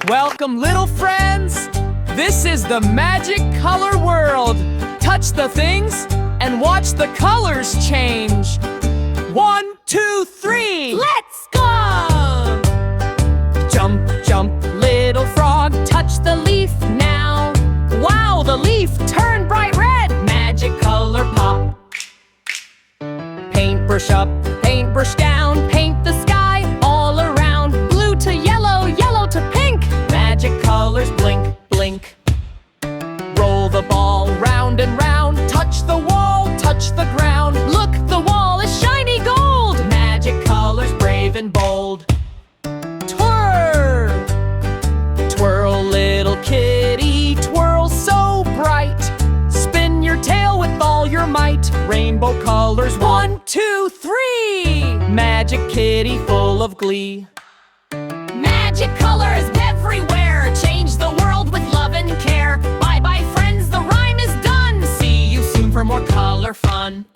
Welcome, little friends. This is the magic color world. Touch the things and watch the colors change. 1, 2, 3. Let's go! Jump, jump, little frog, touch the leaf now. Wow, the leaf turned bright red. Magic color pop. Paintbrush up, paintbrush down, paint the sky all around. Blue to yellow, yellow to pink. Magic colors blink, blink. Roll the ball round and round. Touch the wall, touch the ground. Look, the wall is shiny gold. Magic colors brave and bold. Twirl! Twirl, little kitty, twirl so bright. Spin your tail with all your might. Rainbow colors, 1, 2, 3. Magic kitty full of glee. Magic colors everywhere. Change the world with love and care. Bye-bye, friends, the rhyme is done. See you soon for more color fun.